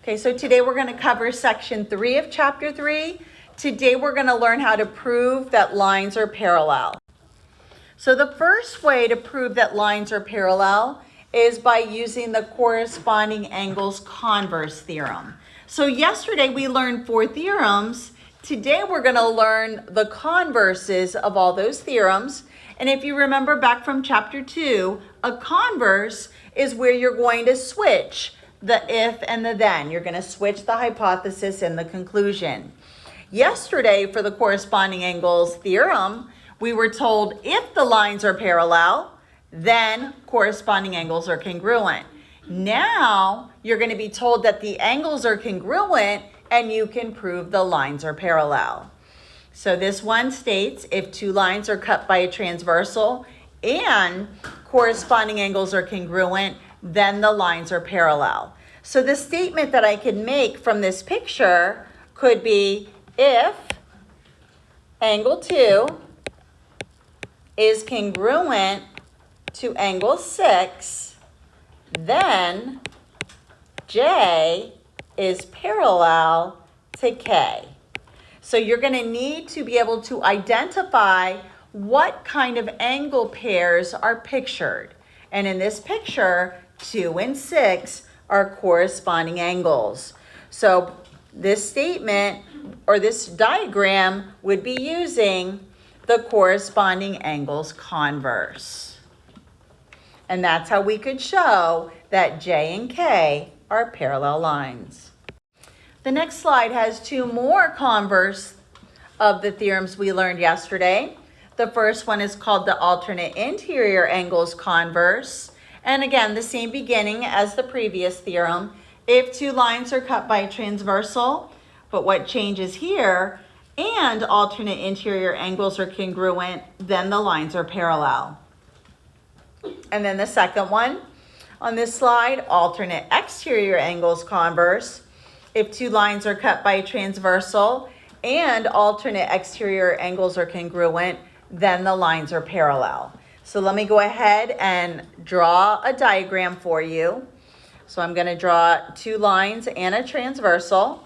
Okay, so today we're going to cover section 3 of chapter 3. Today we're going to learn how to prove that lines are parallel. So the first way to prove that lines are parallel is by using the corresponding angles converse theorem. So yesterday we learned 4 theorems. Today we're going to learn the converses of all those theorems. And if you remember back from chapter 2, a converse is where you're going to switch the if and the then. You're going to switch the hypothesis and the conclusion. Yesterday, for the corresponding angles theorem, we were told if the lines are parallel, then corresponding angles are congruent. Now, you're going to be told that the angles are congruent and you can prove the lines are parallel. So this one states if 2 lines are cut by a transversal and corresponding angles are congruent, then the lines are parallel. So the statement that I can make from this picture could be if angle 2 is congruent to angle 6, then J is parallel to K. So you're going to need to be able to identify what kind of angle pairs are pictured. And in this picture, 2 and 6 are corresponding angles. So this statement or this diagram would be using the corresponding angles converse. And that's how we could show that J and K are parallel lines. The next slide has 2 more converse of the theorems we learned yesterday. The first one is called the alternate interior angles converse. And again, the same beginning as the previous theorem. If 2 lines are cut by a transversal, but what changes here, and alternate interior angles are congruent, then the lines are parallel. And then the second one on this slide, alternate exterior angles converse. If 2 lines are cut by a transversal and alternate exterior angles are congruent, then the lines are parallel. So let me go ahead and draw a diagram for you. So I'm going to draw 2 lines and a transversal.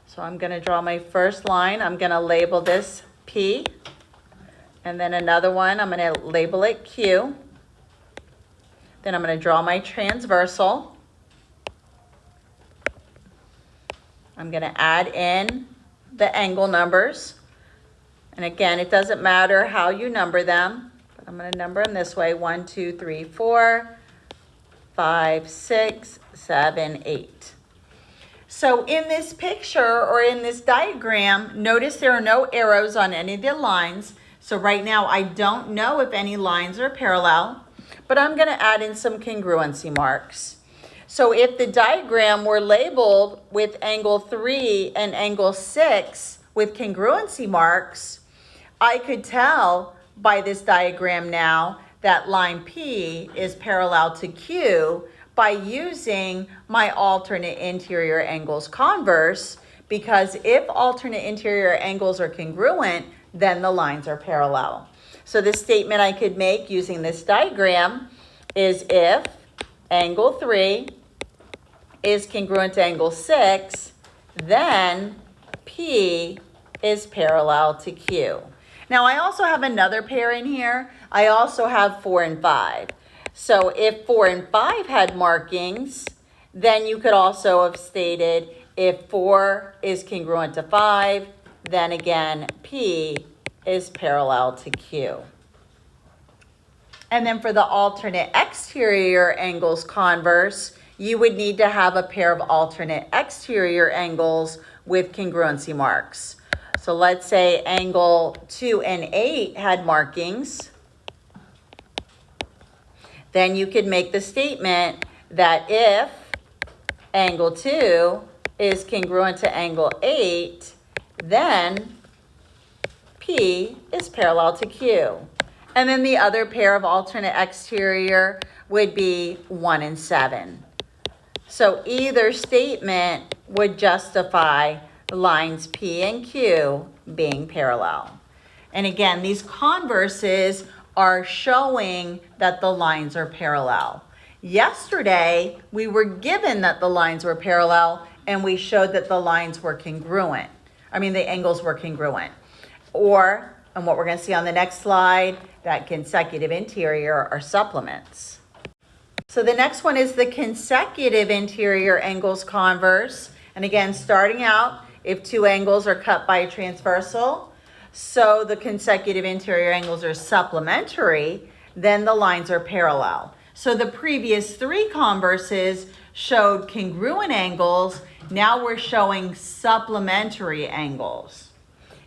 So I'm going to draw my first line. I'm going to label this P. And then another one, I'm going to label it Q. Then I'm going to draw my transversal. I'm going to add in the angle numbers. And again, it doesn't matter how you number them, but I'm going to number them this way: 1, 2, 3, 4, 5, 6, 7, 8. So in this picture or in this diagram, notice there are no arrows on any of the lines. So right now I don't know if any lines are parallel, but I'm going to add in some congruency marks. So if the diagram were labeled with angle 3 and angle 6 with congruency marks, I could tell by this diagram now that line P is parallel to Q by using my alternate interior angles converse, because if alternate interior angles are congruent, then the lines are parallel. So the statement I could make using this diagram is if angle 3 is congruent to angle 6, then P is parallel to Q. Now I also have another pair in here. I also have 4 and 5. So if 4 and 5 had markings, then you could also have stated if 4 is congruent to 5, then again P is parallel to Q. And then for the alternate exterior angles converse, you would need to have a pair of alternate exterior angles with congruency marks. So let's say angle 2 and 8 had markings. Then you could make the statement that if angle 2 is congruent to angle 8, then P is parallel to Q. And then the other pair of alternate exterior would be 1 and 7. So either statement would justify lines P and Q being parallel. And again, these converses are showing that the lines are parallel. Yesterday, we were given that the lines were parallel and we showed that the lines were congruent. The angles were congruent. And what we're going to see on the next slide, that consecutive interior are supplements. So the next one is the consecutive interior angles converse. And again, starting out, if two angles are cut by a transversal, so the consecutive interior angles are supplementary, then the lines are parallel. So the previous three converses showed congruent angles. Now we're showing supplementary angles.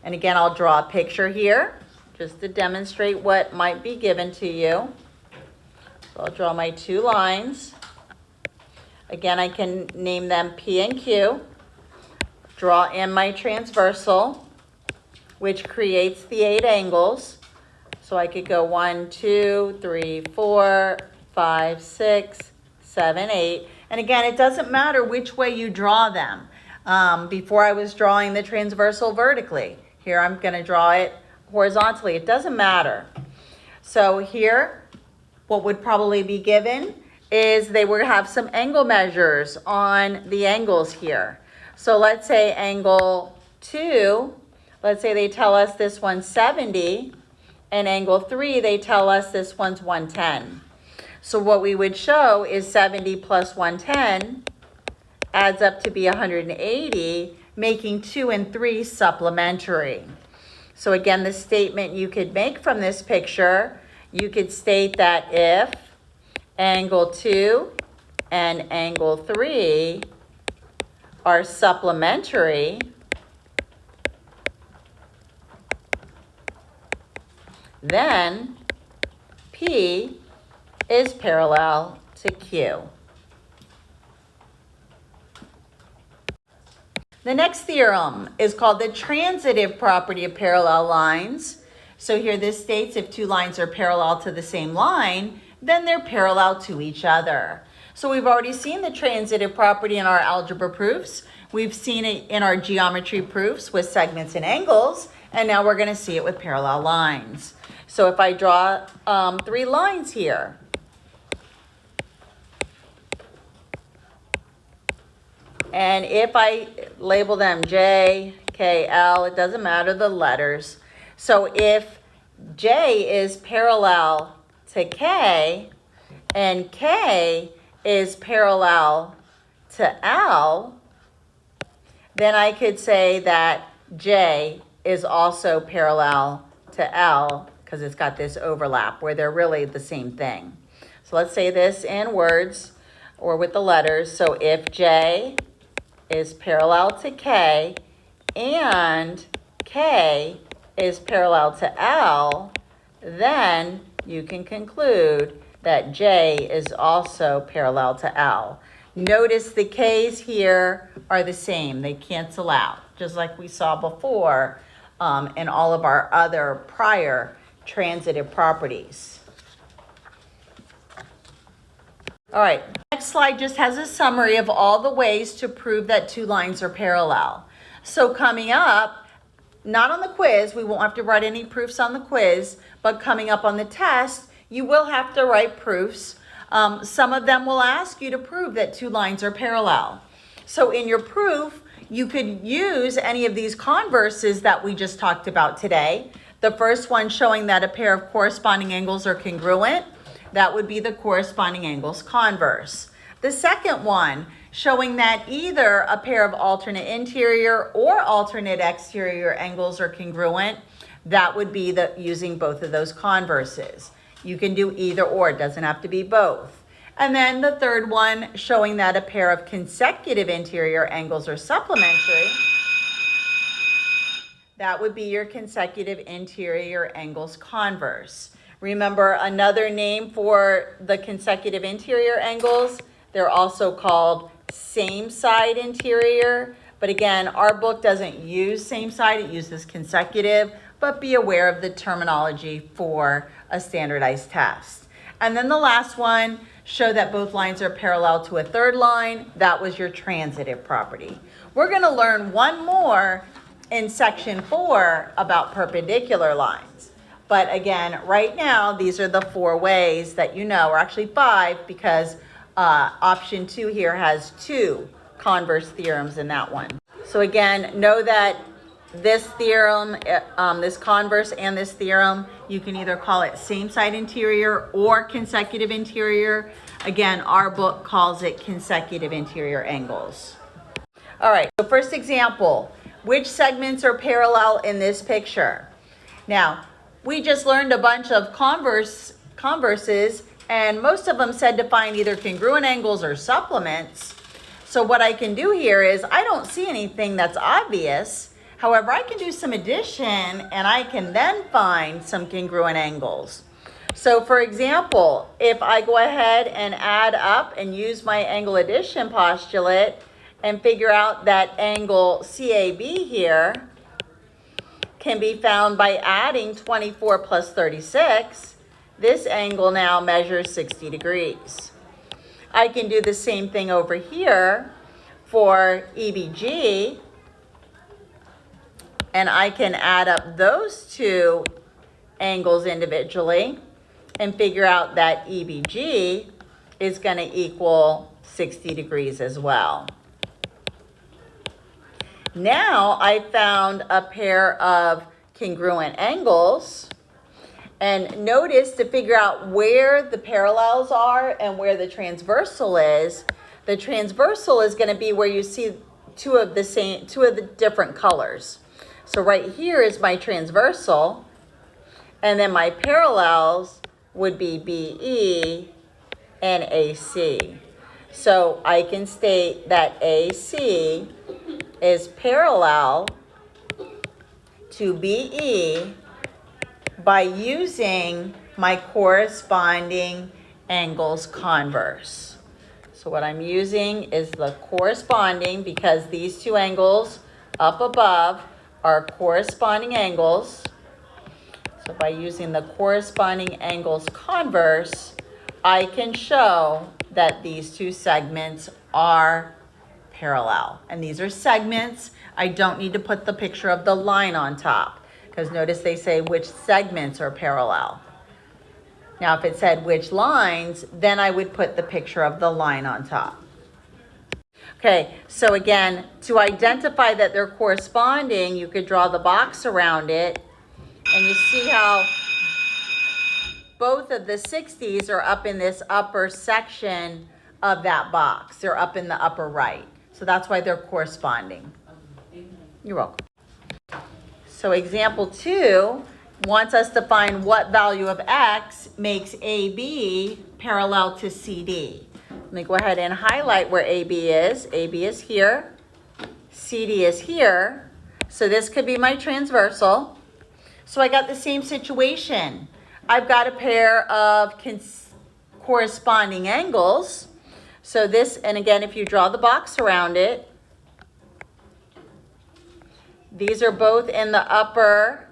And again, I'll draw a picture here just to demonstrate what might be given to you. So I'll draw my two lines. Again, I can name them P and Q. Draw in my transversal, which creates the 8 angles. So I could go 1, 2, 3, 4, 5, 6, 7, 8. And again, it doesn't matter which way you draw them. Before I was drawing the transversal vertically. Here I'm going to draw it horizontally. It doesn't matter. So here, what would probably be given is they would have some angle measures on the angles here. So let's say angle 2, let's say they tell us this one's 70, and angle 3, they tell us this one's 110. So what we would show is 70 plus 110 adds up to be 180, making 2 and 3 supplementary. So again, the statement you could make from this picture, you could state that if angle 2 and angle 3 are supplementary, then P is parallel to Q. The next theorem is called the transitive property of parallel lines. So here this states if two lines are parallel to the same line, then they're parallel to each other. So we've already seen the transitive property in our algebra proofs. We've seen it in our geometry proofs with segments and angles, and now we're going to see it with parallel lines. So if I draw 3 lines here, and if I label them J, K, L, it doesn't matter the letters. So if J is parallel to K and K is parallel to L, then I could say that J is also parallel to L because it's got this overlap where they're really the same thing. So let's say this in words or with the letters. So if J is parallel to K and K is parallel to L, then you can conclude that J is also parallel to L. Notice the K's here are the same. They cancel out, just like we saw before in all of our other prior transitive properties. All right, next slide just has a summary of all the ways to prove that two lines are parallel. So coming up, not on the quiz, we won't have to write any proofs on the quiz, but coming up on the test, you will have to write proofs. Some of them will ask you to prove that two lines are parallel. So in your proof, you could use any of these converses that we just talked about today. The first one showing that a pair of corresponding angles are congruent. That would be the corresponding angles converse. The second one, showing that either a pair of alternate interior or alternate exterior angles are congruent, that would be using both of those converses. You can do either or, it doesn't have to be both. And then the third one, showing that a pair of consecutive interior angles are supplementary. That would be your consecutive interior angles converse. Remember, another name for the consecutive interior angles, they're also called same side interior. But again, our book doesn't use same side, it uses consecutive, but be aware of the terminology for a standardized test. And then the last one, show that both lines are parallel to a third line. That was your transitive property. We're going to learn one more in section 4 about perpendicular lines. But again, right now, these are the 4 ways that you know, or actually 5, because option 2 here has 2 converse theorems in that one. So again, know that this theorem, this converse and this theorem, you can either call it same side interior or consecutive interior. Again, our book calls it consecutive interior angles. All right, so first example, which segments are parallel in this picture? Now, we just learned a bunch of converses, and most of them said to find either congruent angles or supplements. So what I can do here is, I don't see anything that's obvious. However, I can do some addition, and I can then find some congruent angles. So for example, if I go ahead and add up and use my angle addition postulate and figure out that angle CAB here can be found by adding 24 plus 36, this angle now measures 60 degrees. I can do the same thing over here for EBG, and I can add up those 2 angles individually and figure out that EBG is going to equal 60 degrees as well. Now I found a pair of congruent angles, and notice to figure out where the parallels are and where the transversal is. The transversal is going to be where you see two of the different colors. So right here is my transversal, and then my parallels would be BE and AC. So I can state that AC is parallel to BE by using my corresponding angles converse. So what I'm using is the corresponding, because these 2 angles up above are corresponding angles. So by using the corresponding angles converse, I can show that these 2 segments are parallel. And these are segments. I don't need to put the picture of the line on top, because notice they say which segments are parallel. Now, if it said which lines, then I would put the picture of the line on top. Okay, so again, to identify that they're corresponding, you could draw the box around it, and you see how both of the 60s are up in this upper section of that box. They're up in the upper right. So that's why they're corresponding. You're welcome. So example 2 wants us to find what value of X makes AB parallel to CD. Let me go ahead and highlight where AB is. AB is here. CD is here. So this could be my transversal. So I got the same situation. I've got a pair of corresponding angles. So this, and again, if you draw the box around it, these are both in the upper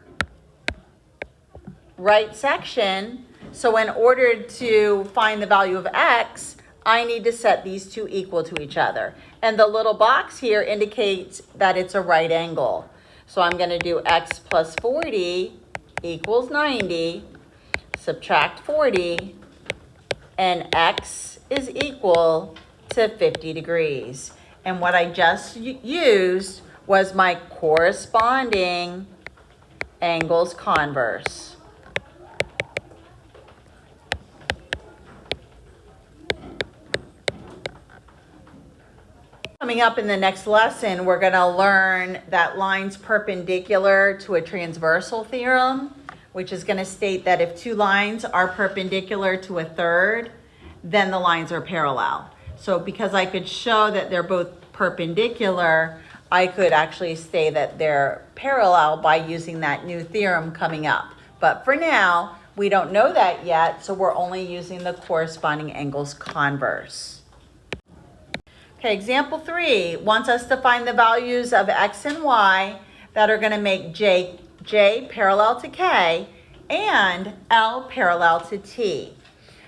right section. So in order to find the value of X, I need to set these 2 equal to each other. And the little box here indicates that it's a right angle. So I'm going to do X plus 40 equals 90, subtract 40, and X is equal to 50 degrees. And what I just used was my corresponding angles converse. Coming up in the next lesson, we're going to learn that lines perpendicular to a transversal theorem, which is going to state that if 2 lines are perpendicular to a third, then the lines are parallel. So because I could show that they're both perpendicular, I could actually say that they're parallel by using that new theorem coming up. But for now, we don't know that yet, so we're only using the corresponding angles converse. Okay, example 3 wants us to find the values of X and Y that are going to make J parallel to K and L parallel to T.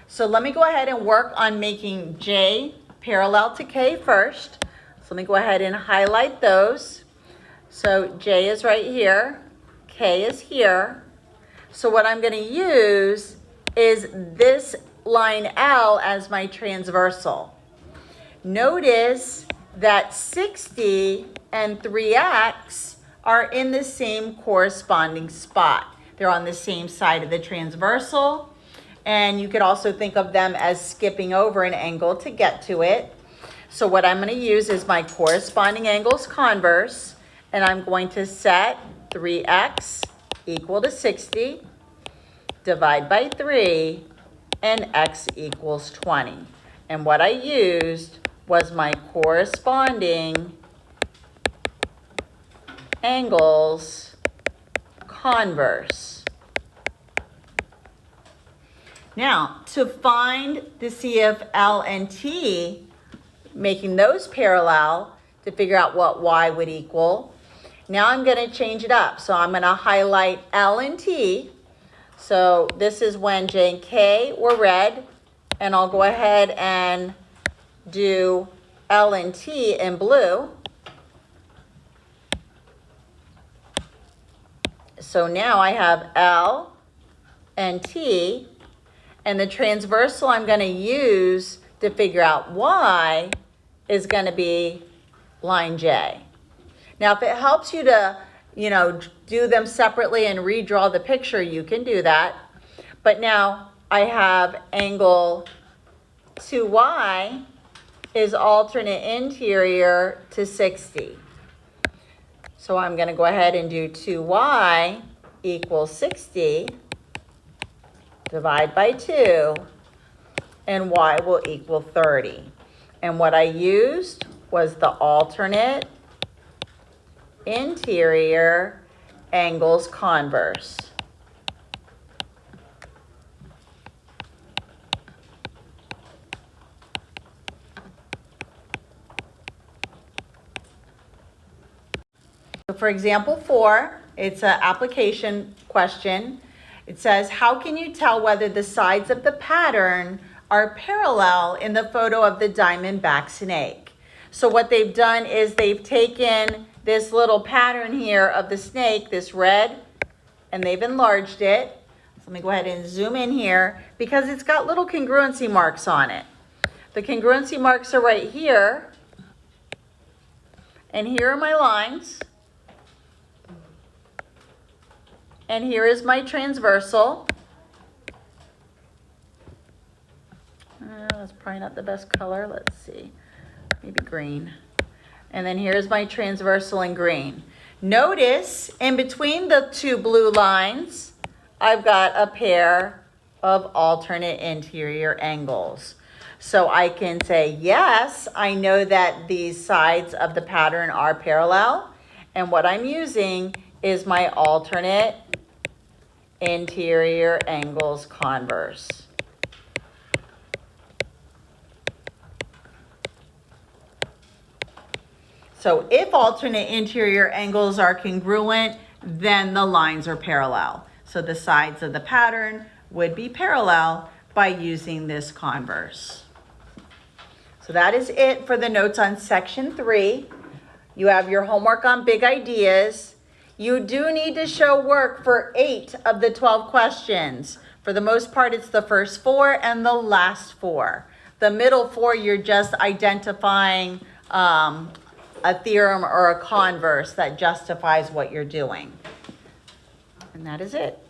So let me go ahead and work on making J parallel to K first. So let me go ahead and highlight those. So J is right here, K is here. So what I'm going to use is this line L as my transversal. Notice that 60 and 3x are in the same corresponding spot. They're on the same side of the transversal, and you could also think of them as skipping over an angle to get to it. So what I'm going to use is my corresponding angles converse, and I'm going to set 3x equal to 60, divide by 3, and x equals 20. And what I used was my corresponding angles converse. Now, to find the CF, L, and T, making those parallel to figure out what y would equal, now I'm going to change it up. So I'm going to highlight L and T. So this is when J and K were red, and I'll go ahead and do L and T in blue. So now I have L and T, and the transversal I'm going to use to figure out y is going to be line J. Now, if it helps you to, do them separately and redraw the picture, you can do that. But now I have angle 2y is alternate interior to 60. So I'm going to go ahead and do 2y equals 60, divide by 2, and y will equal 30. And what I used was the alternate interior angles converse. So for example 4, it's an application question. It says, how can you tell whether the sides of the pattern are parallel in the photo of the diamondback snake? So what they've done is they've taken this little pattern here of the snake, this red, and they've enlarged it. So let me go ahead and zoom in here because it's got little congruency marks on it. The congruency marks are right here, and here are my lines. And here is my transversal. That's probably not the best color. Let's see, maybe green. And then here's my transversal in green. Notice in between the two blue lines, I've got a pair of alternate interior angles. So I can say, yes, I know that these sides of the pattern are parallel. And what I'm using is my alternate interior angles converse. So if alternate interior angles are congruent, then the lines are parallel. So the sides of the pattern would be parallel by using this converse. So that is it for the notes on section 3. You have your homework on big ideas. You do need to show work for 8 of the 12 questions. For the most part, it's the first 4 and the last 4. The middle 4, you're just identifying a theorem or a converse that justifies what you're doing. And that is it.